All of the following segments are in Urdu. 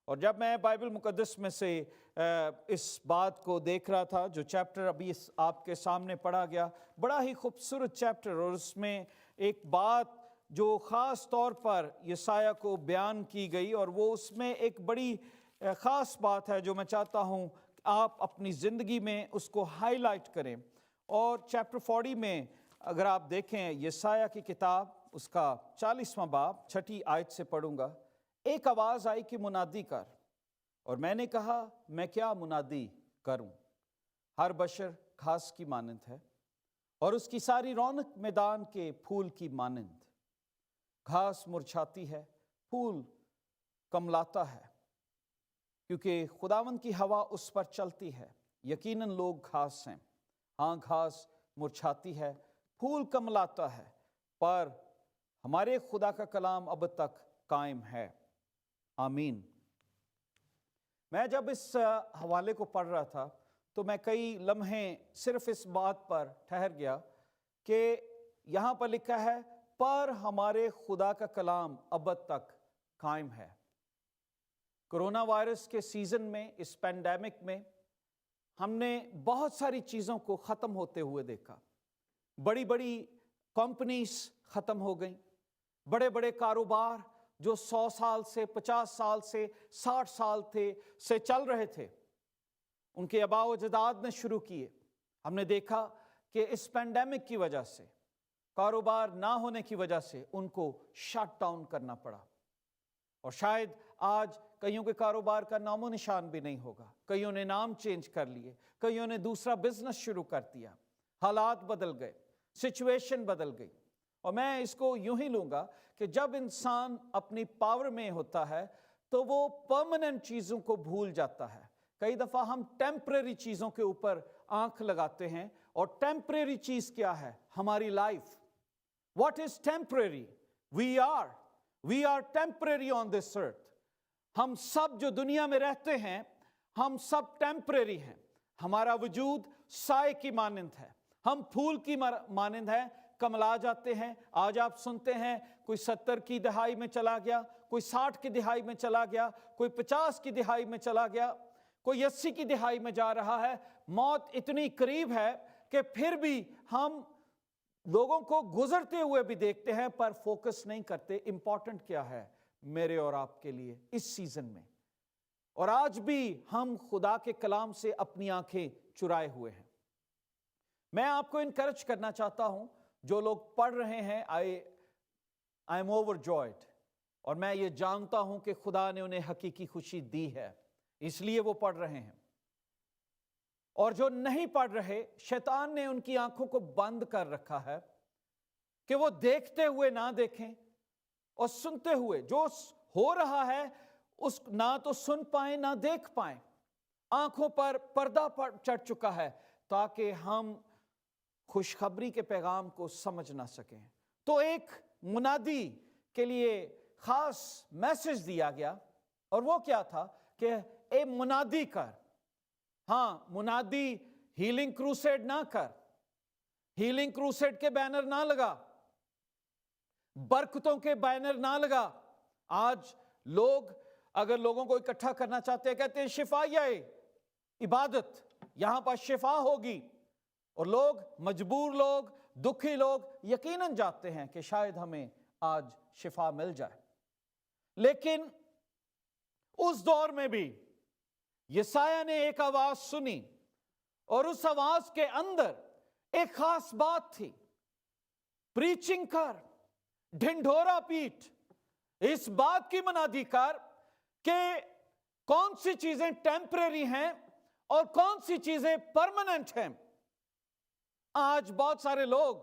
اور جب میں بائبل مقدس میں سے اس بات کو دیکھ رہا تھا، جو چیپٹر ابھی آپ کے سامنے پڑھا گیا، بڑا ہی خوبصورت چیپٹر، اور اس میں ایک بات جو خاص طور پر یسایہ کو بیان کی گئی، اور وہ اس میں ایک بڑی خاص بات ہے جو میں چاہتا ہوں آپ اپنی زندگی میں اس کو ہائی لائٹ کریں۔ اور چیپٹر 40 میں اگر آپ دیکھیں یسایہ کی کتاب، اس کا 40واں باب 6 آیت سے پڑھوں گا۔ ایک آواز آئی کہ منادی کر، اور میں نے کہا میں کیا منادی کروں؟ ہر بشر گھاس کی مانند ہے، اور اس کی ساری رونق میدان کے پھول کی مانند۔ گھاس مرجھاتی ہے، پھول کملاتا ہے، کیونکہ خداوند کی ہوا اس پر چلتی ہے۔ یقیناً لوگ گھاس ہیں، ہاں گھاس مرجھاتی ہے، پھول کملاتا ہے، پر ہمارے خدا کا کلام اب تک قائم ہے۔ آمین۔ میں جب اس حوالے کو پڑھ رہا تھا تو میں کئی لمحے صرف اس بات پر ٹھہر گیا کہ یہاں پر لکھا ہے پر ہمارے خدا کا کلام اب تک قائم ہے۔ کرونا وائرس کے سیزن میں، اس پینڈیمک میں، ہم نے بہت ساری چیزوں کو ختم ہوتے ہوئے دیکھا۔ بڑی بڑی کمپنیز ختم ہو گئیں، بڑے بڑے کاروبار جو 100 سال سے 50 سال سے 60 سال سے چل رہے تھے، ان کے آباء و اجداد نے شروع کیے۔ ہم نے دیکھا کہ اس پینڈیمک کی وجہ سے، کاروبار نہ ہونے کی وجہ سے ان کو شٹ ڈاؤن کرنا پڑا، اور شاید آج کئیوں کے کاروبار کا نام و نشان بھی نہیں ہوگا۔ کئیوں نے نام چینج کر لیے، کئیوں نے دوسرا بزنس شروع کر دیا۔ حالات بدل گئے، سچویشن بدل گئی۔ اور میں اس کو یوں ہی لوں گا کہ جب انسان اپنی پاور میں ہوتا ہے تو وہ پرماننٹ چیزوں کو بھول جاتا ہے۔ کئی دفعہ ہم ٹیمپریری چیزوں کے اوپر آنکھ لگاتے ہیں، اور ٹیمپریری چیز کیا ہے؟ ہماری life. What is temporary? We are temporary on this earth. ہم سب جو دنیا میں رہتے ہیں، ہم سب ٹیمپریری ہیں۔ ہمارا وجود سائے کی مانند ہے، ہم پھول کی مانند ہیں، کملا جاتے ہیں۔ آج آپ سنتے ہیں کوئی 70 کی دہائی میں چلا گیا، کوئی 60 کی دہائی میں چلا گیا، کوئی 50 کی دہائی میں چلا گیا، کوئی 80 کی دہائی میں جا رہا ہے۔ موت اتنی قریب ہے کہ پھر بھی ہم لوگوں کو گزرتے ہوئے بھی دیکھتے ہیں، پر فوکس نہیں کرتے امپورٹنٹ کیا ہے میرے اور آپ کے لیے اس سیزن میں۔ اور آج بھی ہم خدا کے کلام سے اپنی آنکھیں چرائے ہوئے ہیں۔ میں آپ کو انکرج کرنا چاہتا ہوں، جو لوگ پڑھ رہے ہیں، آئی ایم اوور جوائڈ، اور میں یہ جانتا ہوں کہ خدا نے انہیں حقیقی خوشی دی ہے، اس لیے وہ پڑھ رہے ہیں۔ اور جو نہیں پڑھ رہے، شیطان نے ان کی آنکھوں کو بند کر رکھا ہے کہ وہ دیکھتے ہوئے نہ دیکھیں، اور سنتے ہوئے جو ہو رہا ہے اس نہ تو سن پائیں نہ دیکھ پائیں۔ آنکھوں پر پردہ چڑھ چکا ہے تاکہ ہم خوشخبری کے پیغام کو سمجھ نہ سکیں۔ تو ایک منادی کے لیے خاص میسج دیا گیا، اور وہ کیا تھا کہ اے منادی کر۔ ہاں، منادی ہیلنگ کروسیڈ نہ کر، ہیلنگ کروسیڈ کے بینر نہ لگا، برکتوں کے بینر نہ لگا۔ آج لوگ اگر لوگوں کو اکٹھا کرنا چاہتے ہیں، کہتے ہیں شفائیہ عبادت، یہاں پر شفا ہوگی، اور لوگ، مجبور لوگ، دکھی لوگ یقیناً جاتے ہیں کہ شاید ہمیں آج شفا مل جائے۔ لیکن اس دور میں بھی یسایہ نے ایک آواز سنی، اور اس آواز کے اندر ایک خاص بات تھی۔ پریچنگ کر، ڈھنڈورا پیٹ، اس بات کی منادی کر کہ کون سی چیزیں ٹیمپریری ہیں اور کون سی چیزیں پرماننٹ ہیں۔ آج بہت سارے لوگ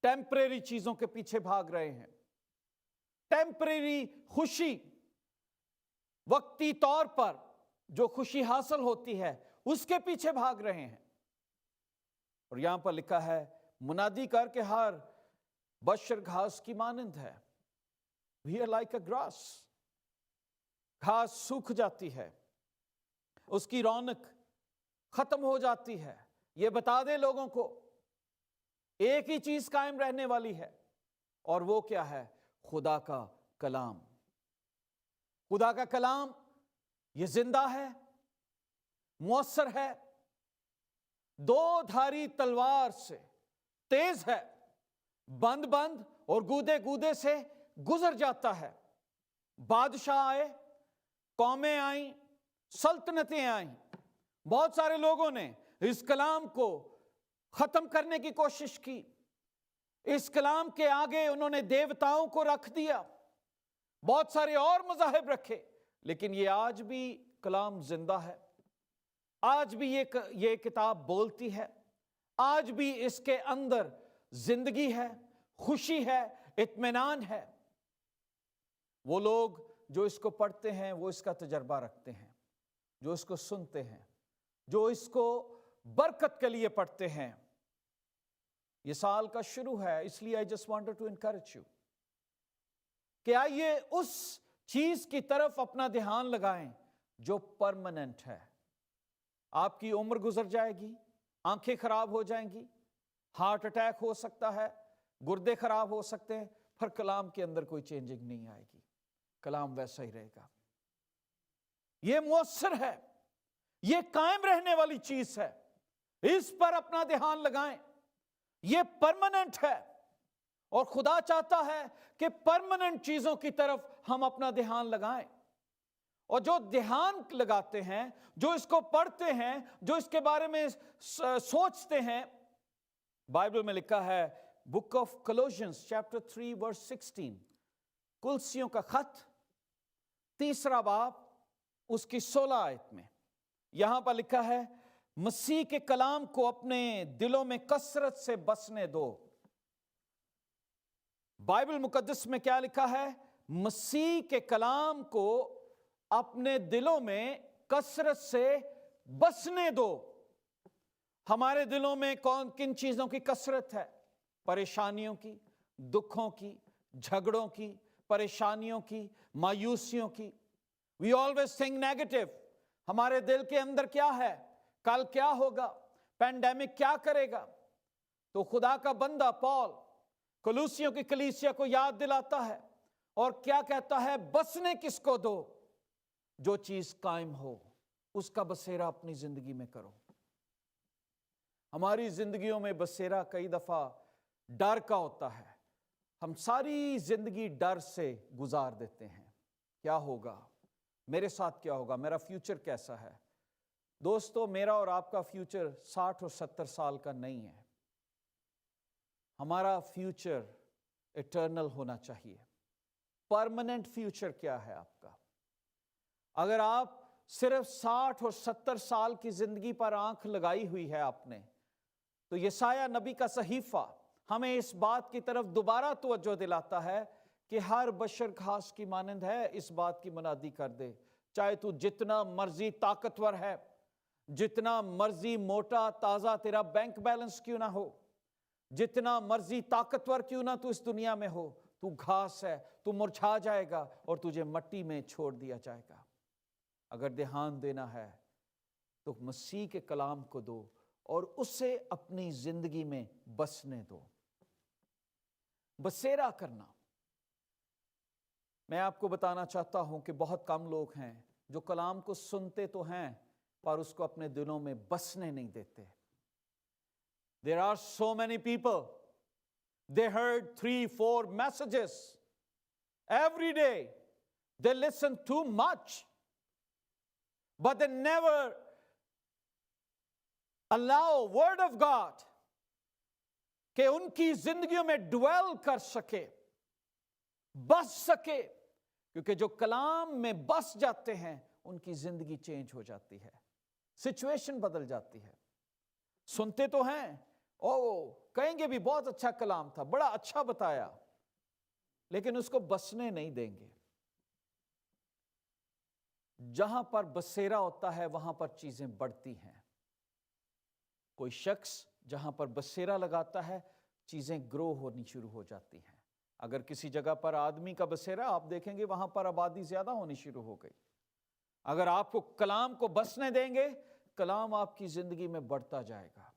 ٹیمپریری چیزوں کے پیچھے بھاگ رہے ہیں، ٹیمپریری خوشی، وقتی طور پر جو خوشی حاصل ہوتی ہے اس کے پیچھے بھاگ رہے ہیں۔ اور یہاں پر لکھا ہے منادی کر کے ہر بشر گھاس کی مانند ہے۔ We are like a grass۔ گھاس سوکھ جاتی ہے، اس کی رونق ختم ہو جاتی ہے۔ یہ بتا دے لوگوں کو ایک ہی چیز قائم رہنے والی ہے، اور وہ کیا ہے؟ خدا کا کلام۔ خدا کا کلام یہ زندہ ہے، مؤثر ہے، دو دھاری تلوار سے تیز ہے، بند بند اور گودے گودے سے گزر جاتا ہے۔ بادشاہ آئے، قومیں آئیں، سلطنتیں آئیں، بہت سارے لوگوں نے اس کلام کو ختم کرنے کی کوشش کی، اس کلام کے آگے انہوں نے دیوتاؤں کو رکھ دیا، بہت سارے اور مذاہب رکھے، لیکن یہ آج بھی کلام زندہ ہے، آج بھی یہ کتاب بولتی ہے، آج بھی اس کے اندر زندگی ہے، خوشی ہے، اطمینان ہے۔ وہ لوگ جو اس کو پڑھتے ہیں وہ اس کا تجربہ رکھتے ہیں، جو اس کو سنتے ہیں، جو اس کو برکت کے لیے پڑھتے ہیں۔ یہ سال کا شروع ہے، اس لیے I just wanted to encourage you کہ آئیے اس چیز کی طرف اپنا دھیان لگائیں جو پرماننٹ ہے۔ آپ کی عمر گزر جائے گی، آنکھیں خراب ہو جائیں گی، ہارٹ اٹیک ہو سکتا ہے، گردے خراب ہو سکتے ہیں، پر کلام کے اندر کوئی چینجنگ نہیں آئے گی، کلام ویسا ہی رہے گا۔ یہ مؤثر ہے، یہ قائم رہنے والی چیز ہے، اس پر اپنا دھیان لگائیں، یہ پرماننٹ ہے، اور خدا چاہتا ہے کہ پرماننٹ چیزوں کی طرف ہم اپنا دھیان لگائیں۔ اور جو دھیان لگاتے ہیں، جو اس کو پڑھتے ہیں، جو اس کے بارے میں سوچتے ہیں، بائبل میں لکھا ہے بک آف کولوسینز چیپٹر 3 ورس 16، کلسیوں کا خط 3 باب اس کی 16 آیت میں یہاں پر لکھا ہے، مسیح کے کلام کو اپنے دلوں میں کثرت سے بسنے دو۔ بائبل مقدس میں کیا لکھا ہے؟ مسیح کے کلام کو اپنے دلوں میں کثرت سے بسنے دو۔ ہمارے دلوں میں کن چیزوں کی کثرت ہے؟ پریشانیوں کی، دکھوں کی، جھگڑوں کی، پریشانیوں کی، مایوسیوں کی۔ We always think negative۔ ہمارے دل کے اندر کیا ہے؟ کل کیا ہوگا؟ پینڈیمک کیا کرے گا؟ تو خدا کا بندہ پال کلوسیوں کی کلیسیا کو یاد دلاتا ہے اور کیا کہتا ہے؟ بسنے کس کو دو؟ جو چیز قائم ہو اس کا بسیرا اپنی زندگی میں کرو۔ ہماری زندگیوں میں بسیرا کئی دفعہ ڈر کا ہوتا ہے، ہم ساری زندگی ڈر سے گزار دیتے ہیں۔ کیا ہوگا؟ میرے ساتھ کیا ہوگا؟ میرا فیوچر کیسا ہے؟ دوستو، میرا اور آپ کا فیوچر 60 اور 70 سال کا نہیں ہے، ہمارا فیوچر ایٹرنل ہونا چاہیے۔ پرماننٹ فیوچر کیا ہے آپ کا؟ اگر آپ صرف 60 اور 70 سال کی زندگی پر آنکھ لگائی ہوئی ہے آپ نے، تو یسایہ نبی کا صحیفہ ہمیں اس بات کی طرف دوبارہ توجہ دلاتا ہے کہ ہر بشر گھاس کی مانند ہے، اس بات کی منادی کر دے۔ چاہے تو جتنا مرضی طاقتور ہے، جتنا مرضی موٹا تازہ تیرا بینک بیلنس کیوں نہ ہو، جتنا مرضی طاقتور کیوں نہ تو اس دنیا میں ہو، تو گھاس ہے، تو مرجھا جائے گا اور تجھے مٹی میں چھوڑ دیا جائے گا۔ اگر دھیان دینا ہے تو مسیح کے کلام کو دو اور اسے اپنی زندگی میں بسنے دو۔ بسیرا کرنا، میں آپ کو بتانا چاہتا ہوں کہ بہت کم لوگ ہیں جو کلام کو سنتے تو ہیں پر اس کو اپنے دلوں میں بسنے نہیں دیتے۔ There are so many people, they heard 3-4 messages every day. They listen too much, but they never allow word of God کہ ان کی زندگیوں میں ڈویل کر سکے، بس سکے، کیونکہ جو کلام میں بس جاتے ہیں ان کی زندگی چینج ہو جاتی ہے، سچویشن بدل جاتی ہے۔ سنتے تو ہیں، کہیں گے بھی بہت اچھا کلام تھا، بڑا اچھا بتایا، لیکن اس کو بسنے نہیں دیں گے۔ جہاں پر بسیرا ہوتا ہے وہاں پر چیزیں بڑھتی ہیں۔ کوئی شخص جہاں پر بسیرا لگاتا ہے چیزیں گرو ہونی شروع ہو جاتی ہیں۔ اگر کسی جگہ پر آدمی کا بسیرا، آپ دیکھیں گے وہاں پر آبادی زیادہ ہونی شروع ہو گئی۔ اگر آپ کو کلام کو بسنے دیں گے، کلام آپ کی زندگی میں بڑھتا جائے گا،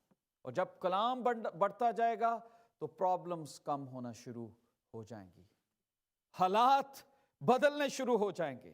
اور جب کلام بڑھتا جائے گا تو پرابلمز کم ہونا شروع ہو جائیں گی، حالات بدلنے شروع ہو جائیں گے۔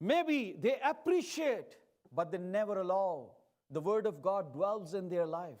maybe they appreciate but they never allow the word of God dwells in their life,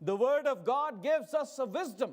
The word of God gives us a wisdom.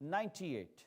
98,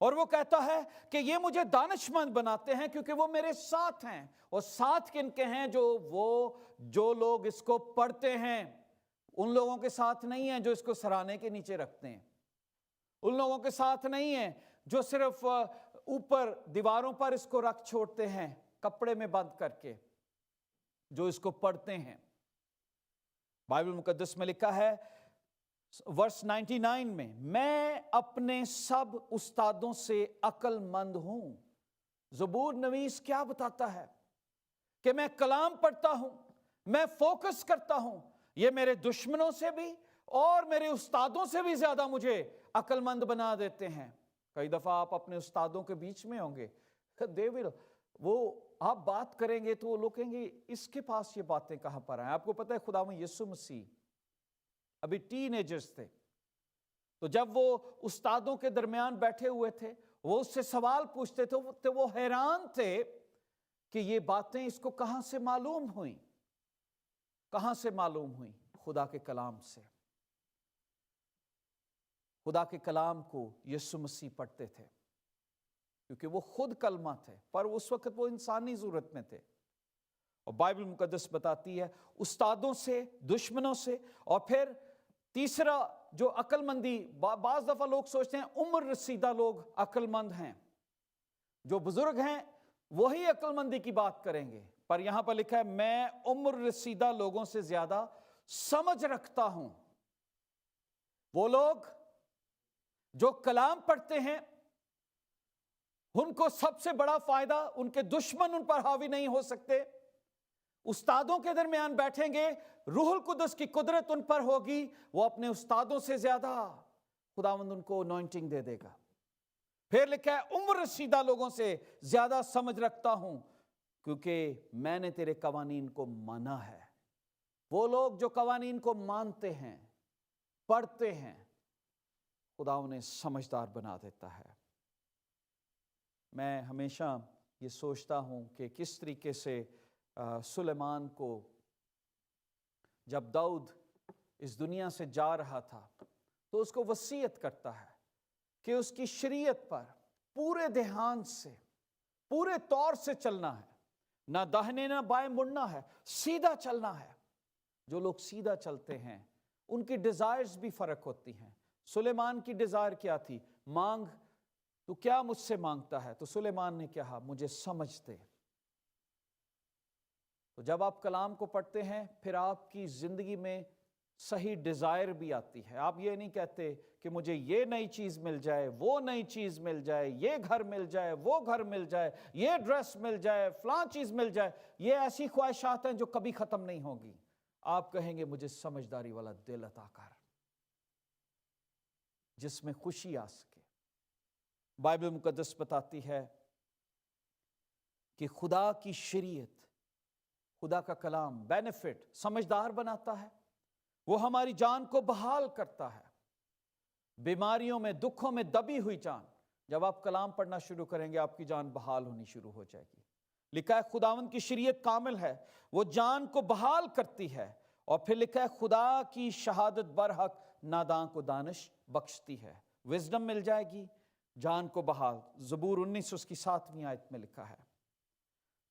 اور وہ کہتا ہے کہ یہ مجھے دانشمند بناتے ہیں کیونکہ وہ میرے ساتھ ہیں. اور ساتھ کن کے ہیں؟ جو لوگ اس کو پڑھتے ہیں. ان لوگوں کے ساتھ نہیں ہیں جو اس کو سرانے کے نیچے رکھتے ہیں. ان لوگوں کے ساتھ نہیں ہیں جو صرف اوپر دیواروں پر اس کو رکھ چھوڑتے ہیں کپڑے میں بند کر کے. جو اس کو پڑھتے ہیں. بائبل مقدس میں لکھا ہے ورس 99 میں اپنے سب استادوں سے عقل مند ہوں. زبور نویس کیا بتاتا ہے کہ میں کلام پڑھتا ہوں, میں فوکس کرتا ہوں. یہ میرے دشمنوں سے بھی اور میرے استادوں سے بھی زیادہ مجھے عقل مند بنا دیتے ہیں. کئی دفعہ آپ اپنے استادوں کے بیچ میں ہوں گے, وہ آپ بات کریں گے تو وہ لوگ کہیں گے اس کے پاس یہ باتیں کہاں پر ہیں. آپ کو پتہ ہے خداوند یسوع مسیح ابھی ٹین ایجرز تھے, تو جب وہ استادوں کے درمیان بیٹھے ہوئے تھے, وہ اس سے سوال پوچھتے تھے تو وہ حیران تھے کہ یہ باتیں اس کو کہاں سے معلوم ہوئیں. کہاں سے معلوم ہوئیں؟ خدا کے کلام سے. خدا کے کلام کو یسوع مسیح پڑھتے تھے کیونکہ وہ خود کلمہ تھے, پر اس وقت وہ انسانی صورت میں تھے. اور بائبل مقدس بتاتی ہے استادوں سے, دشمنوں سے, اور پھر تیسرا جو عقل مندی. بعض دفعہ لوگ سوچتے ہیں عمر رسیدہ لوگ عقل مند ہیں, جو بزرگ ہیں وہی عقل مندی کی بات کریں گے, پر یہاں پر لکھا ہے میں عمر رسیدہ لوگوں سے زیادہ سمجھ رکھتا ہوں. وہ لوگ جو کلام پڑھتے ہیں ان کو سب سے بڑا فائدہ, ان کے دشمن ان پر حاوی نہیں ہو سکتے. استادوں کے درمیان بیٹھیں گے, روح القدس کی قدرت ان پر ہوگی, وہ اپنے استادوں سے زیادہ خداوند ان کو انوائنٹنگ دے دے گا. پھر لکھا ہے عمر رسیدہ لوگوں سے زیادہ سمجھ رکھتا ہوں کیونکہ میں نے تیرے قوانین کو مانا ہے. وہ لوگ جو قوانین کو مانتے ہیں, پڑھتے ہیں, خدا انہیں سمجھدار بنا دیتا ہے. میں ہمیشہ یہ سوچتا ہوں کہ کس طریقے سے سلیمان کو جب داؤد اس دنیا سے جا رہا تھا تو اس کو وصیت کرتا ہے کہ اس کی شریعت پر پورے دھیان سے, پورے طور سے چلنا ہے, نہ داہنے نہ بائیں مڑنا ہے, سیدھا چلنا ہے. جو لوگ سیدھا چلتے ہیں ان کی ڈیزائرز بھی فرق ہوتی ہیں. سلیمان کی ڈیزائر کیا تھی؟ مانگ, تو کیا مجھ سے مانگتا ہے؟ تو سلیمان نے کہا مجھے سمجھ دے. تو جب آپ کلام کو پڑھتے ہیں پھر آپ کی زندگی میں صحیح ڈیزائر بھی آتی ہے. آپ یہ نہیں کہتے کہ مجھے یہ نئی چیز مل جائے, وہ نئی چیز مل جائے, یہ گھر مل جائے, وہ گھر مل جائے, یہ ڈریس مل جائے, فلاں چیز مل جائے. یہ ایسی خواہشات ہیں جو کبھی ختم نہیں ہوگی. آپ کہیں گے مجھے سمجھداری والا دل عطا کر جس میں خوشی آ سکے. بائبل مقدس بتاتی ہے کہ خدا کی شریعت, خدا کا کلام بینیفٹ, سمجھدار بناتا ہے. وہ ہماری جان کو بحال کرتا ہے. بیماریوں میں, دکھوں میں دبی ہوئی جان, جب آپ کلام پڑھنا شروع کریں گے آپ کی جان بحال ہونی شروع ہو جائے گی. لکھا ہے خداوند کی شریعت کامل ہے, وہ جان کو بحال کرتی ہے. اور پھر لکھا ہے خدا کی شہادت برحق ناداں کو دانش بخشتی ہے. وزڈم مل جائے گی, جان کو بحال. زبور 19 اس کی 7ویں آیت میں لکھا ہے.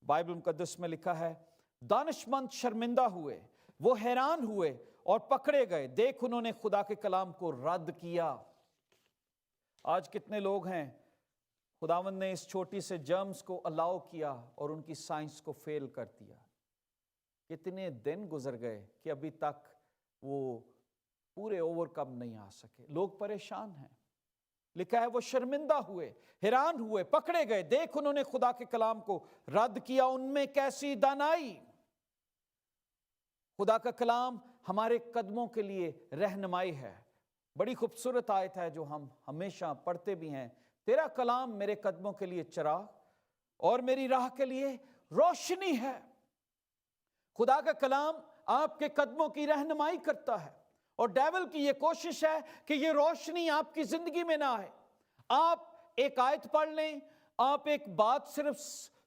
بائبل مقدس میں لکھا ہے دانشمند شرمندہ ہوئے, وہ حیران ہوئے اور پکڑے گئے, دیکھ انہوں نے خدا کے کلام کو رد کیا. آج کتنے لوگ ہیں خداوند نے اس چھوٹی سے جرمز کو الاؤ کیا اور ان کی سائنس کو فیل کر دیا. کتنے دن گزر گئے کہ ابھی تک وہ پورے اوور کم نہیں آ سکے. لوگ پریشان ہیں. لکھا ہے وہ شرمندہ ہوئے, حیران ہوئے, پکڑے گئے, دیکھ انہوں نے خدا کے کلام کو رد کیا. ان میں کیسی دانائی. خدا کا کلام ہمارے قدموں کے لیے رہنمائی ہے. بڑی خوبصورت آیت ہے جو ہم ہمیشہ پڑھتے بھی ہیں, تیرا کلام میرے قدموں کے لیے چراغ اور میری راہ کے لیے روشنی ہے. خدا کا کلام آپ کے قدموں کی رہنمائی کرتا ہے, اور ڈیول کی یہ کوشش ہے کہ یہ روشنی آپ کی زندگی میں نہ آئے. آپ ایک آیت پڑھ لیں, آپ ایک بات صرف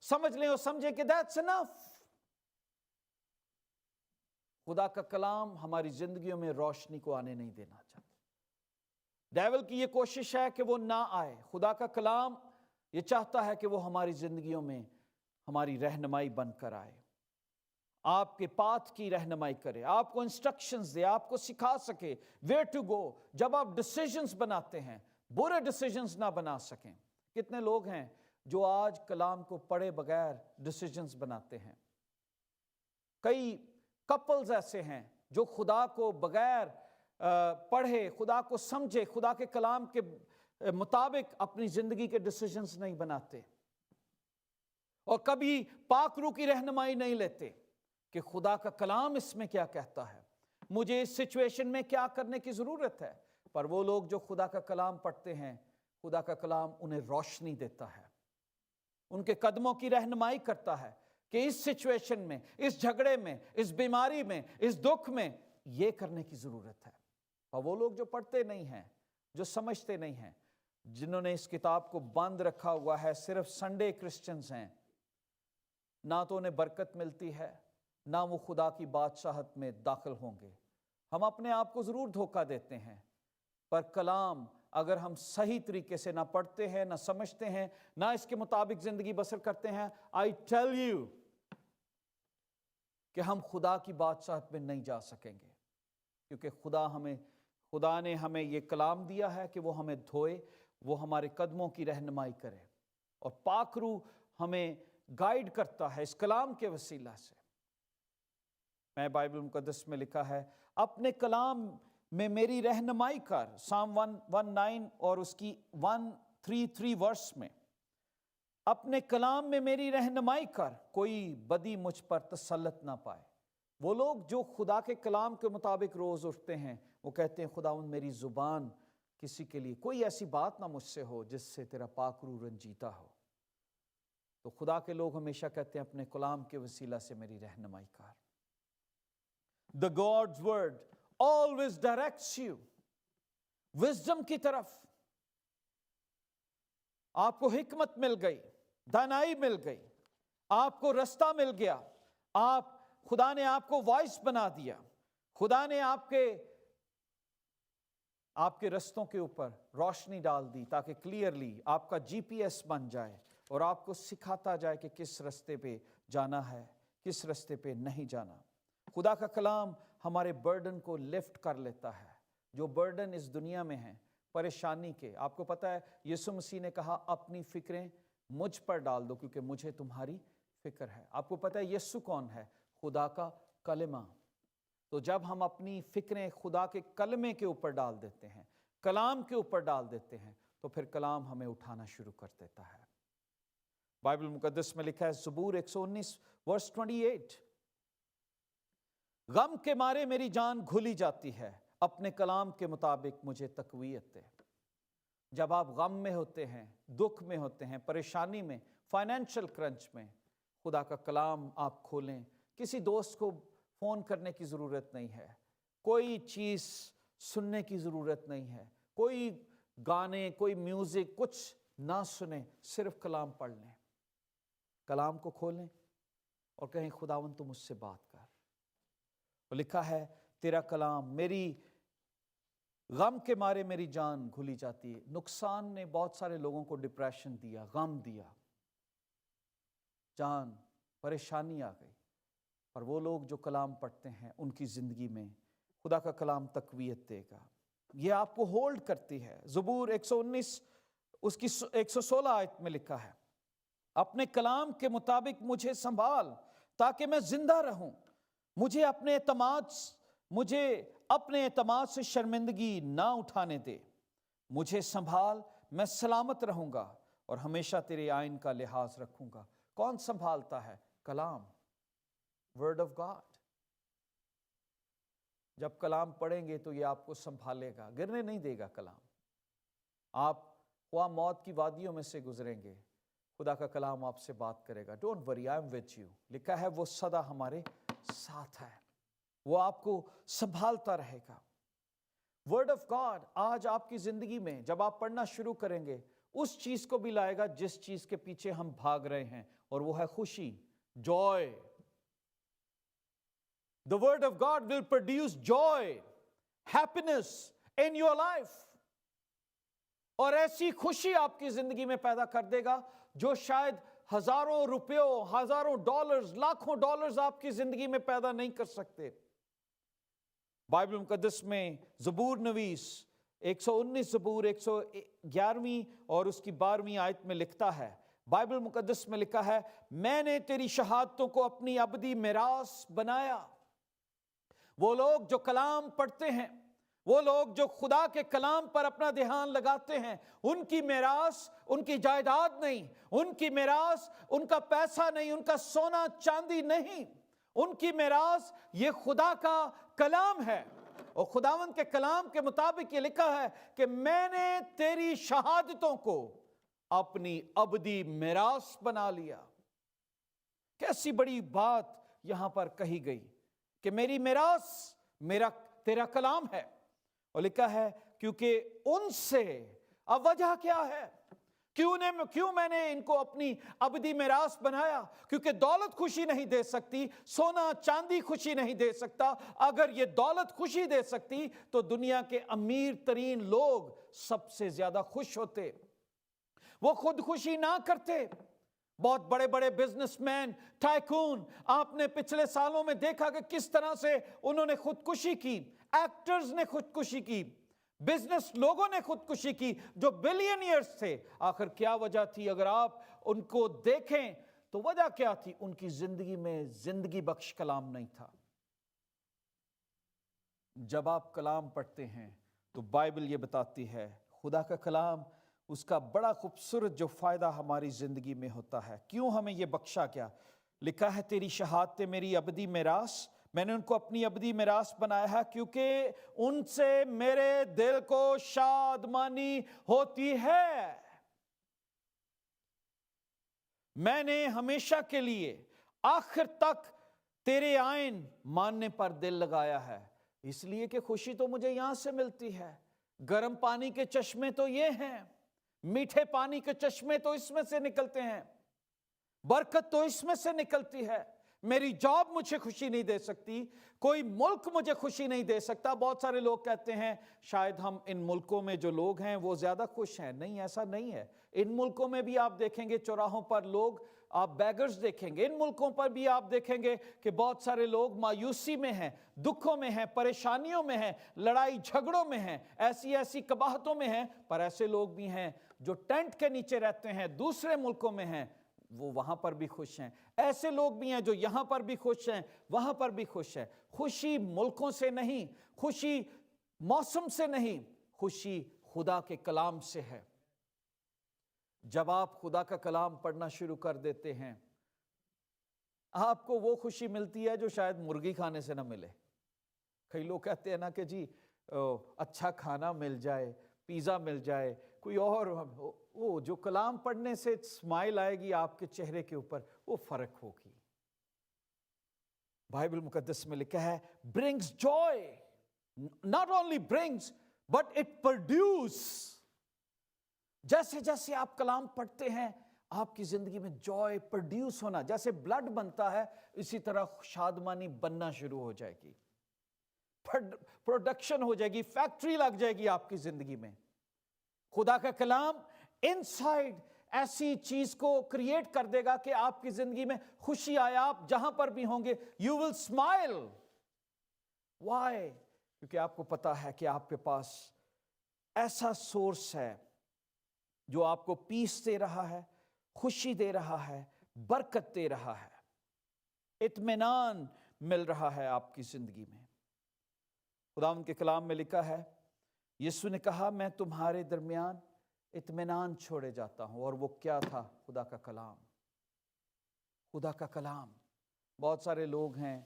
سمجھ لیں اور سمجھیں کہ that's enough. خدا کا کلام ہماری زندگیوں میں روشنی کو آنے نہیں دینا چاہتا. ڈیول کی یہ کوشش ہے کہ وہ نہ آئے. خدا کا کلام یہ چاہتا ہے کہ وہ ہماری زندگیوں میں ہماری رہنمائی بن کر آئے، آپ کے پاتھ کی رہنمائی کرے، آپ کو انسٹرکشنز دے، آپ کو سکھا سکے ویئر ٹو گو. جب آپ ڈیسیجنز بناتے ہیں، برے ڈیسیجنز نہ بنا سکیں. کتنے لوگ ہیں جو آج کلام کو پڑھے بغیر ڈیسیجنز بناتے ہیں؟ کئی کپلز ایسے ہیں جو خدا کو بغیر پڑھے، خدا کو سمجھے، خدا کے کلام کے مطابق اپنی زندگی کے ڈیسیجنز نہیں بناتے، اور کبھی پاک روح کی رہنمائی نہیں لیتے کہ خدا کا کلام اس میں کیا کہتا ہے، مجھے اس سچویشن میں کیا کرنے کی ضرورت ہے. پر وہ لوگ جو خدا کا کلام پڑھتے ہیں، خدا کا کلام انہیں روشنی دیتا ہے، ان کے قدموں کی رہنمائی کرتا ہے کہ اس سچویشن میں، اس جھگڑے میں، اس بیماری میں، اس دکھ میں یہ کرنے کی ضرورت ہے. اور وہ لوگ جو پڑھتے نہیں ہیں، جو سمجھتے نہیں ہیں، جنہوں نے اس کتاب کو بند رکھا ہوا ہے، صرف سنڈے کرسچنز ہیں، نہ تو انہیں برکت ملتی ہے، نہ وہ خدا کی بادشاہت میں داخل ہوں گے. ہم اپنے آپ کو ضرور دھوکہ دیتے ہیں، پر کلام اگر ہم صحیح طریقے سے نہ پڑھتے ہیں، نہ سمجھتے ہیں، نہ اس کے مطابق زندگی بسر کرتے ہیں، I tell you کہ ہم خدا کی بادشاہت میں نہیں جا سکیں گے. کیونکہ خدا نے ہمیں یہ کلام دیا ہے کہ وہ ہمیں دھوئے، وہ ہمارے قدموں کی رہنمائی کرے، اور پاک روح ہمیں گائیڈ کرتا ہے اس کلام کے وسیلہ سے. میں بائبل مقدس میں لکھا ہے، اپنے کلام میں میری رہنمائی کر، سام 119 اور اس کی 133 ورس میں، اپنے کلام میں میری رہنمائی کر، کوئی بدی مجھ پر تسلط نہ پائے. وہ لوگ جو خدا کے کلام کے مطابق روز اٹھتے ہیں، وہ کہتے ہیں خداوند میری زبان کسی کے لیے کوئی ایسی بات نہ مجھ سے ہو جس سے تیرا پاک روح رنجیتا ہو. تو خدا کے لوگ ہمیشہ کہتے ہیں اپنے کلام کے وسیلہ سے میری رہنمائی کر. The God's word always directs you wisdom کی طرف. آپ کو حکمت مل گئی، دانائی مل گئی، آپ کو رستہ مل گیا، خدا نے آپ کو وائس بنا دیا، خدا نے آپ کے رستوں کے اوپر روشنی ڈال دی تاکہ کلیئرلی آپ کا GPS بن جائے اور آپ کو سکھاتا جائے کہ کس رستے پہ جانا ہے، کس رستے پہ نہیں جانا. خدا کا کلام ہمارے برڈن کو لفٹ کر لیتا ہے، جو برڈن اس دنیا میں ہیں پریشانی کے. آپ کو پتہ ہے یسوع مسیح نے کہا اپنی فکریں مجھ پر ڈال دو کیونکہ مجھے تمہاری فکر ہے. آپ کو پتہ ہے یسوع کون ہے؟ خدا کا کلمہ. تو جب ہم اپنی فکریں خدا کے کلمے کے اوپر ڈال دیتے ہیں، کلام کے اوپر ڈال دیتے ہیں، تو پھر کلام ہمیں اٹھانا شروع کر دیتا ہے. بائبل مقدس میں لکھا ہے زبور 119 ورس 28، غم کے مارے میری جان گھلی جاتی ہے، اپنے کلام کے مطابق مجھے تقویت دے. جب آپ غم میں ہوتے ہیں، دکھ میں ہوتے ہیں، پریشانی میں، فائنینشل کرنچ میں، خدا کا کلام آپ کھولیں. کسی دوست کو فون کرنے کی ضرورت نہیں ہے، کوئی چیز سننے کی ضرورت نہیں ہے، کوئی گانے، کوئی میوزک کچھ نہ سنیں، صرف کلام پڑھ لیں. کلام کو کھولیں اور کہیں خداوند تو مجھ سے بات کر. اور لکھا ہے تیرا کلام، میری غم کے مارے میری جان گھلی جاتی ہے. نقصان نے بہت سارے لوگوں کو ڈپریشن دیا، غم دیا، جان پریشانی آ گئی. اور وہ لوگ جو کلام پڑھتے ہیں ان کی زندگی میں خدا کا کلام تقویت دے گا. یہ آپ کو ہولڈ کرتی ہے. زبور 119 اس کی 116 آیت میں لکھا ہے، اپنے کلام کے مطابق مجھے سنبھال تاکہ میں زندہ رہوں. مجھے اپنے اعتماد سے شرمندگی نہ اٹھانے دے. مجھے سنبھال، میں سلامت رہوں گا اور ہمیشہ تیرے آئین کا لحاظ رکھوں گا. کون سنبھالتا ہے؟ کلام، ورڈ آف گاڈ. جب کلام پڑھیں گے تو یہ آپ کو سنبھالے گا، گرنے نہیں دے گا کلام. آپ خواہ موت کی وادیوں میں سے گزریں گے، خدا کا کلام آپ سے بات کرے گا. Don't worry, I am with you. لکھا ہے وہ سدا ہمارے ساتھ ہے، وہ آپ کو سنبھالتا رہے گا. ورڈ آف گاڈ آج آپ کی زندگی میں جب آپ پڑھنا شروع کریں گے، اس چیز کو بھی لائے گا جس چیز کے پیچھے ہم بھاگ رہے ہیں، اور وہ ہے خوشی، joy. The word of God will produce joy, happiness in your life. اور ایسی خوشی آپ کی زندگی میں پیدا کر دے گا جو شاید ہزاروں روپیوں، ہزاروں ڈالرز، لاکھوں ڈالرز آپ کی زندگی میں پیدا نہیں کر سکتے۔ بائبل مقدس میں زبور نویس 119 زبور 111 اور اس کی 12ویں آیت میں لکھتا ہے، بائبل مقدس میں لکھا ہے، میں نے تیری شہادتوں کو اپنی ابدی میراث بنایا۔ وہ لوگ جو کلام پڑھتے ہیں، وہ لوگ جو خدا کے کلام پر اپنا دھیان لگاتے ہیں، ان کی میراث ان کی جائیداد نہیں، ان کی میراث ان کا پیسہ نہیں، ان کا سونا چاندی نہیں، ان کی میراث یہ خدا کا کلام ہے۔ اور خداوند کے کلام کے مطابق یہ لکھا ہے کہ میں نے تیری شہادتوں کو اپنی ابدی میراث بنا لیا۔ کیسی بڑی بات یہاں پر کہی گئی کہ میری میراث تیرا کلام ہے۔ اور لکھا ہے کیونکہ ان سے، اب وجہ کیا ہے کیوں میں نے ان کو اپنی ابدی میراث بنایا؟ کیونکہ دولت خوشی نہیں دے سکتی، سونا چاندی خوشی نہیں دے سکتا۔ اگر یہ دولت خوشی دے سکتی تو دنیا کے امیر ترین لوگ سب سے زیادہ خوش ہوتے۔ وہ خود خوشی نہ کرتے۔ بہت بڑے بڑے بزنس مین، ٹائکون، آپ نے پچھلے سالوں میں دیکھا کہ کس طرح سے انہوں نے خودکشی کی۔ ایکٹرز نے خودکشی کی، بزنس لوگوں نے خودکشی کی جو بلینئرز تھے۔ آخر کیا وجہ تھی؟ اگر آپ ان کو دیکھیں تو وجہ کیا تھی؟ ان کی زندگی میں زندگی بخش کلام نہیں تھا۔ جب آپ کلام پڑھتے ہیں تو بائبل یہ بتاتی ہے، خدا کا کلام، اس کا بڑا خوبصورت جو فائدہ ہماری زندگی میں ہوتا ہے۔ کیوں ہمیں یہ بخشا کیا؟ لکھا ہے تیری شہادتیں میری ابدی میراث، میں نے ان کو اپنی ابدی میراث بنایا ہے کیونکہ ان سے میرے دل کو شادمانی ہوتی ہے۔ میں نے ہمیشہ کے لیے آخر تک تیرے آئین ماننے پر دل لگایا ہے، اس لیے کہ خوشی تو مجھے یہاں سے ملتی ہے۔ گرم پانی کے چشمے تو یہ ہیں، میٹھے پانی کے چشمے تو اس میں سے نکلتے ہیں، برکت تو اس میں سے نکلتی ہے۔ میری جاب مجھے خوشی نہیں دے سکتی، کوئی ملک مجھے خوشی نہیں دے سکتا۔ بہت سارے لوگ کہتے ہیں شاید ہم ان ملکوں میں جو لوگ ہیں وہ زیادہ خوش ہیں۔ نہیں، ایسا نہیں ہے۔ ان ملکوں میں بھی آپ دیکھیں گے چوراہوں پر لوگ، آپ بیگرز دیکھیں گے۔ ان ملکوں پر بھی آپ دیکھیں گے کہ بہت سارے لوگ مایوسی میں ہیں، دکھوں میں ہیں، پریشانیوں میں ہیں، لڑائی جھگڑوں میں ہیں، ایسی قباحتوں میں ہیں۔ پر ایسے لوگ بھی ہیں جو ٹینٹ کے نیچے رہتے ہیں، دوسرے ملکوں میں ہیں، وہ وہاں پر بھی خوش ہیں۔ ایسے لوگ بھی ہیں جو یہاں پر بھی خوش ہیں، وہاں پر بھی خوش ہیں۔ خوشی ملکوں سے نہیں، خوشی موسم سے نہیں، خوشی خدا کے کلام سے ہے۔ جب آپ خدا کا کلام پڑھنا شروع کر دیتے ہیں، آپ کو وہ خوشی ملتی ہے جو شاید مرغی کھانے سے نہ ملے۔ کئی لوگ کہتے ہیں نا کہ جی اچھا کھانا مل جائے، پیزا مل جائے، کوئی اور، وہ جو کلام پڑھنے سے اسمائل آئے گی آپ کے چہرے کے اوپر، وہ فرق ہوگی۔ بائبل مقدس میں لکھا ہے brings joy, not only brings but it produce۔ جیسے جیسے آپ کلام پڑھتے ہیں آپ کی زندگی میں جوائے پروڈیوس ہونا، جیسے بلڈ بنتا ہے اسی طرح شادمانی بننا شروع ہو جائے گی، پروڈکشن ہو جائے گی، فیکٹری لگ جائے گی آپ کی زندگی میں۔ خدا کا کلام انسائیڈ ایسی چیز کو کریٹ کر دے گا کہ آپ کی زندگی میں خوشی آئے۔ آپ جہاں پر بھی ہوں گے you will smile۔ why؟ کیونکہ آپ کو پتا ہے کہ آپ کے پاس ایسا سورس ہے جو آپ کو پیس دے رہا ہے، خوشی دے رہا ہے، برکت دے رہا ہے، اطمینان مل رہا ہے آپ کی زندگی میں۔ خداوند کے کلام میں لکھا ہے، یسوع نے کہا میں تمہارے درمیان اطمینان چھوڑے جاتا ہوں، اور وہ کیا تھا؟ خدا کا کلام۔ خدا کا کلام۔ بہت سارے لوگ ہیں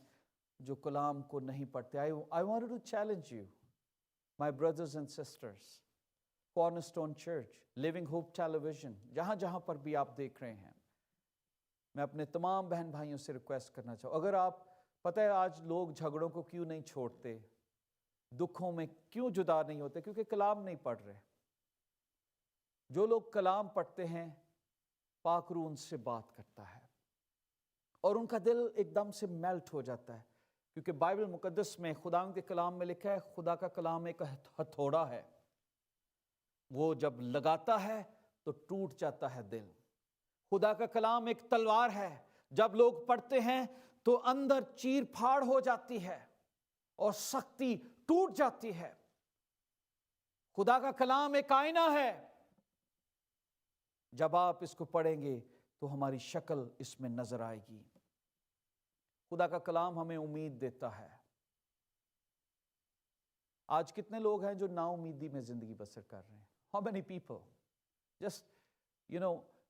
جو کلام کو نہیں پڑھتے۔ I wanted to challenge you, my brothers and sisters, Cornerstone Church, Living Hope Television، جہاں جہاں پر بھی آپ دیکھ رہے ہیں، میں اپنے تمام بہن بھائیوں سے ریکویسٹ کرنا چاہوں، اگر آپ، پتہ ہے آج لوگ جھگڑوں کو کیوں نہیں چھوڑتے، دکھوں میں کیوں جدا نہیں ہوتے؟ کیونکہ کلام نہیں پڑھ رہے۔ جو لوگ کلام پڑھتے ہیں پاک روح ان سے بات کرتا ہے اور ان کا دل ایک دم سے میلٹ ہو جاتا ہے، کیونکہ بائبل مقدس میں خدا کے کلام میں لکھا ہے خدا کا کلام ایک ہتھوڑا ہے وہ جب لگاتا ہے تو ٹوٹ جاتا ہے دل۔ خدا کا کلام ایک تلوار ہے، جب لوگ پڑھتے ہیں تو اندر چیر پھاڑ ہو جاتی ہے اور سختی ٹوٹ جاتی ہے۔ خدا کا کلام ایک آئینہ ہے، جب آپ اس کو پڑھیں گے تو ہماری شکل اس میں نظر آئے گی۔ خدا کا کلام ہمیں امید دیتا ہے۔ آج کتنے لوگ ہیں جو نا امیدی میں زندگی بسر کر رہے ہیں؟ How many people? Just,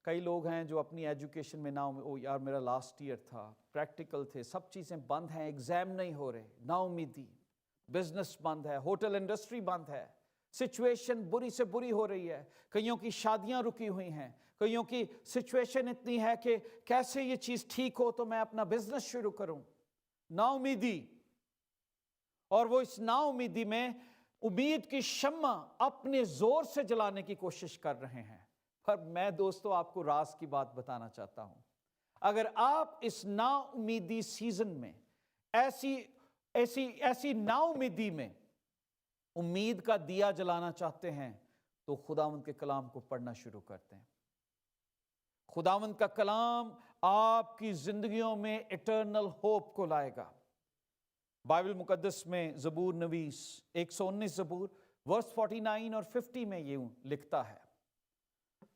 کئی لوگ ہیں جو اپنی ایجوکیشن میں یار میرا لاسٹ ایئر تھا، پریکٹیکل تھے، سب چیزیں بند ہیں، ایگزام نہیں ہو رہے، نا امیدی، بزنس بند ہے، ہوٹل انڈسٹری بند ہے، سچویشن بری سے بری ہو رہی ہے، کئیوں کی شادیاں رکی ہوئی ہیں، کئیوں کی سچویشن اتنی ہے کہ کیسے یہ چیز ٹھیک ہو تو میں اپنا بزنس شروع کروں۔ نا امیدی، اور وہ اس نا امیدی میں امید کی شمع اپنے زور سے جلانے کی کوشش کر رہے ہیں۔ پر میں دوستو آپ کو راز کی بات بتانا چاہتا ہوں، اگر آپ اس نا امیدی سیزن میں ایسی نا امیدی میں امید کا دیا جلانا چاہتے ہیں تو خداوند کے کلام کو پڑھنا شروع کرتے ہیں۔ خداوند کا کلام آپ کی زندگیوں میں ایٹرنل ہوپ کو لائے گا۔ بائبل مقدس میں زبور نویس 119 زبور ورس 49 اور 50 میں یوں لکھتا ہے،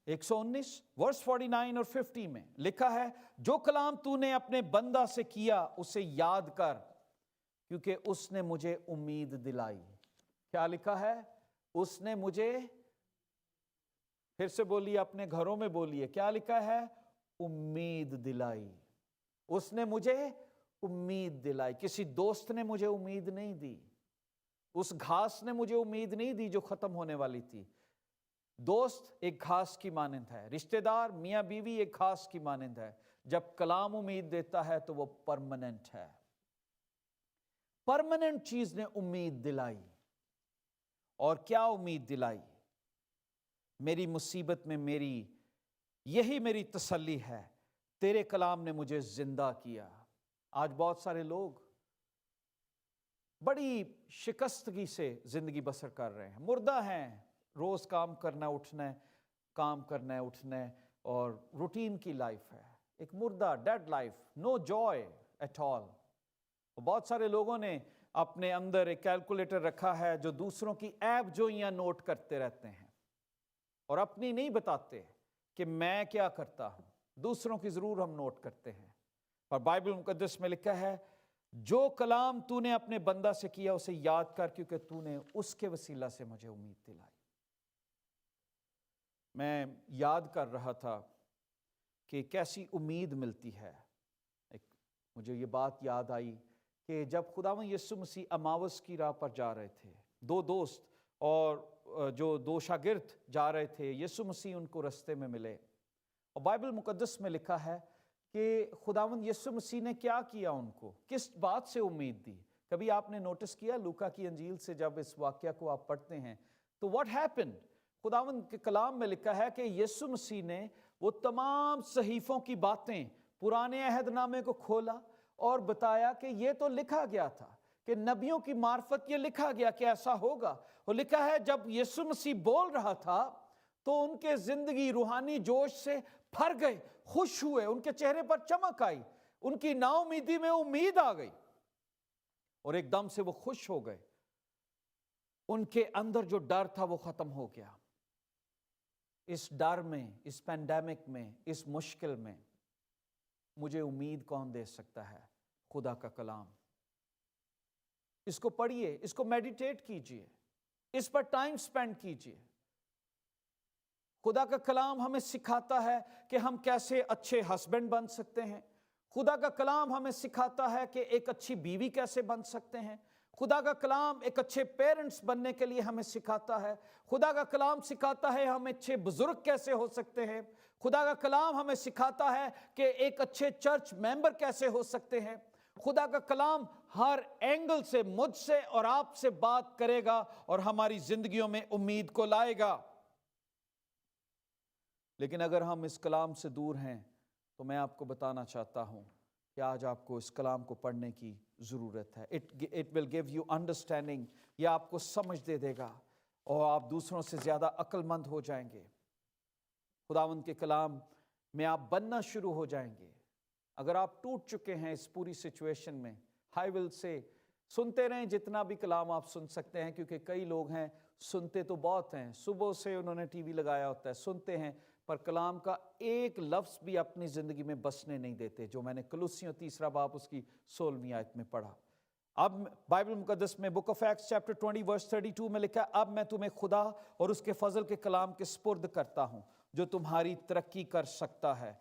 119 ورس 49 اور 50 میں لکھا ہے، جو کلام تو نے اپنے بندہ سے کیا اسے یاد کر، کیونکہ اس نے مجھے امید دلائی۔ کیا لکھا ہے؟ اس نے مجھے، پھر سے بولیے، اپنے گھروں میں بولیے، کیا لکھا ہے؟ امید دلائی۔ اس نے مجھے امید دلائی۔ کسی دوست نے مجھے امید نہیں دی، اس گھاس نے مجھے امید نہیں دی جو ختم ہونے والی تھی۔ دوست ایک گھاس کی مانند ہے، رشتہ دار میاں بیوی ایک گھاس کی مانند ہے، جب کلام امید دیتا ہے تو وہ پرماننٹ ہے۔ پرماننٹ چیز نے امید دلائی، اور کیا امید دلائی؟ میری مصیبت میں یہی میری تسلی ہے، تیرے کلام نے مجھے زندہ کیا۔ آج بہت سارے لوگ بڑی شکستگی سے زندگی بسر کر رہے ہیں، مردہ ہیں، روز کام کرنا اٹھنا ہے، کام کرنا ہے اٹھنا ہے، اور روٹین کی لائف ہے، ایک مردہ dead life, no joy at all. بہت سارے لوگوں نے اپنے اندر ایک کیلکولیٹر رکھا ہے جو دوسروں کی عیب جوئیاں نوٹ کرتے رہتے ہیں اور اپنی نہیں بتاتے کہ میں کیا کرتا ہوں، دوسروں کی ضرور ہم نوٹ کرتے ہیں۔ اور بائبل مقدس میں لکھا ہے، جو کلام تو نے اپنے بندہ سے کیا اسے یاد کر، کیونکہ تو نے اس کے وسیلہ سے مجھے امید دلائی۔ میں یاد کر رہا تھا کہ کیسی امید ملتی ہے۔ مجھے یہ بات یاد آئی کہ جب خداوند یسوع مسیح اماوس کی راہ پر جا رہے تھے، دو دوست اور جو دو شاگرد جا رہے تھے، یسوع مسیح ان کو رستے میں ملے، اور بائبل مقدس میں لکھا ہے کہ خداوند یسوع مسیح نے کیا کیا، ان کو کس بات سے امید دی۔ کبھی آپ نے نوٹس کیا لوکا کی انجیل سے جب اس واقعہ کو آپ پڑھتے ہیں تو واٹ ہیپن؟ خداوند کے کلام میں لکھا ہے کہ یسوع مسیح نے وہ تمام صحیفوں کی باتیں، پرانے عہد نامے کو کھولا اور بتایا کہ یہ تو لکھا گیا تھا، کہ نبیوں کی معرفت یہ لکھا گیا کہ ایسا ہوگا۔ اور لکھا ہے جب یسوع مسیح بول رہا تھا تو ان کے زندگی روحانی جوش سے بھر گئے، خوش ہوئے، ان کے چہرے پر چمک آئی، ان کی نا امیدی میں امید آ گئی، اور ایک دم سے وہ خوش ہو گئے۔ ان کے اندر جو ڈر تھا وہ ختم ہو گیا۔ اس ڈر میں، اس پینڈیمک میں، اس مشکل میں مجھے امید کون دے سکتا ہے؟ خدا کا کلام۔ اس کو پڑھیے، اس کو میڈیٹیٹ کیجئے، اس پر ٹائم سپینڈ کیجئے۔ خدا کا کلام ہمیں سکھاتا ہے کہ ہم کیسے اچھے ہسبینڈ بن سکتے ہیں۔ خدا کا کلام ہمیں سکھاتا ہے کہ ایک اچھی بیوی کیسے بن سکتے ہیں۔ خدا کا کلام ایک اچھے پیرنٹس بننے کے لیے ہمیں سکھاتا ہے۔ خدا کا کلام سکھاتا ہے ہم اچھے بزرگ کیسے ہو سکتے ہیں۔ خدا کا کلام ہمیں سکھاتا ہے کہ ایک اچھے چرچ ممبر کیسے ہو سکتے ہیں۔ خدا کا کلام ہر اینگل سے مجھ سے اور آپ سے بات کرے گا اور ہماری زندگیوں میں امید کو لائے گا۔ لیکن اگر ہم اس کلام سے دور ہیں تو میں آپ کو بتانا چاہتا ہوں کہ آج آپ کو اس کلام کو پڑھنے کی ضرورت ہے۔ It will give you understanding، یہ آپ کو سمجھ دے گا، اور آپ دوسروں سے زیادہ عقل مند ہو جائیں گے۔ خداوند کے کلام میں آپ بننا شروع ہو جائیں گے۔ اگر آپ ٹوٹ چکے ہیں اس پوری سچویشن میں، I will say سنتے رہیں جتنا بھی کلام آپ سن سکتے ہیں، کیونکہ کئی لوگ ہیں سنتے تو بہت ہیں، صبح سے انہوں نے ٹی وی لگایا ہوتا ہے، سنتے ہیں، پر کلام کا ایک لفظ بھی اپنی زندگی میں بسنے نہیں دیتے، جو میں نے کلوسیوں 3 باب اس کی 16ویں آیت میں پڑھا۔ اب بائبل مقدس میں بک آف ایکٹس چیپٹر 20 ورس 32 میں لکھا ہے، اب میں تمہیں خدا اور اس کے فضل کے کلام کے سپرد کرتا ہوں، جو تمہاری ترقی کر سکتا ہے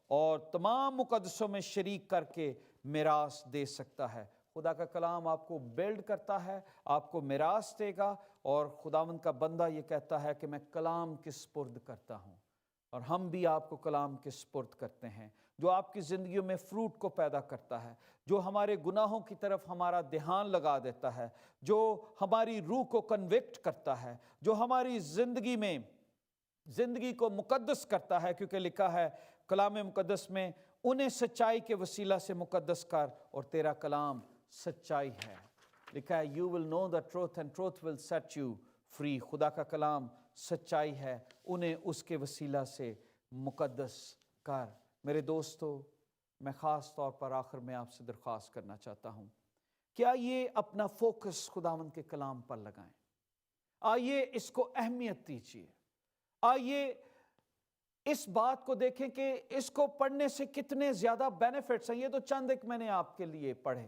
اور تمام مقدسوں میں شریک کر کے میراث دے سکتا ہے۔ خدا کا کلام آپ کو بیلڈ کرتا ہے، آپ کو میراث دے گا، اور خداوند کا بندہ یہ کہتا ہے کہ میں کلام کے سپرد کرتا ہوں، اور ہم بھی آپ کو کلام کے سپرد کرتے ہیں، جو آپ کی زندگیوں میں فروٹ کو پیدا کرتا ہے، جو ہمارے گناہوں کی طرف ہمارا دھیان لگا دیتا ہے، جو ہماری روح کو کنوکٹ کرتا ہے، جو ہماری زندگی کو مقدس کرتا ہے، کیونکہ لکھا ہے کلام مقدس میں، انہیں سچائی کے وسیلہ سے مقدس کر، اور تیرا کلام سچائی ہے۔ لکھا ہے you will know the truth and truth will set you free۔ خدا کا کلام سچائی ہے، انہیں اس کے وسیلہ سے مقدس کر۔ میرے دوستو، میں خاص طور پر آخر میں آپ سے درخواست کرنا چاہتا ہوں، کیا یہ اپنا فوکس خداوند کے کلام پر لگائیں، آئیے اس کو اہمیت دیجیے، آئیے اس بات کو دیکھیں کہ اس کو پڑھنے سے کتنے زیادہ بینیفٹس ہیں۔ یہ تو چند ایک میں نے آپ کے لیے پڑھے،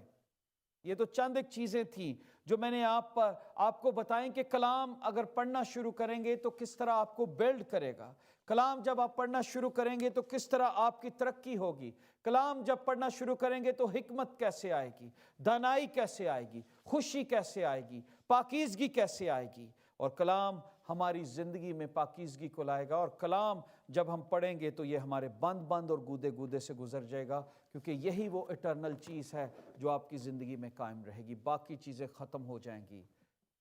یہ تو چند ایک چیزیں تھیں جو میں نے آپ کو بتائیں کہ کلام اگر پڑھنا شروع کریں گے تو کس طرح آپ کو بیلڈ کرے گا، کلام جب آپ پڑھنا شروع کریں گے تو کس طرح آپ کی ترقی ہوگی، کلام جب پڑھنا شروع کریں گے تو حکمت کیسے آئے گی، دانائی کیسے آئے گی، خوشی کیسے آئے گی، پاکیزگی کیسے آئے گی، اور کلام ہماری زندگی میں پاکیزگی کو لائے گا۔ اور کلام جب ہم پڑھیں گے تو یہ ہمارے بند اور گودے سے گزر جائے گا، کیونکہ یہی وہ اٹرنل چیز ہے جو آپ کی زندگی میں قائم رہے گی۔ باقی چیزیں ختم ہو جائیں گی،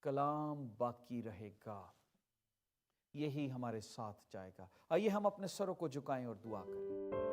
کلام باقی رہے گا، یہی ہمارے ساتھ جائے گا۔ آئیے ہم اپنے سروں کو جھکائیں اور دعا کریں۔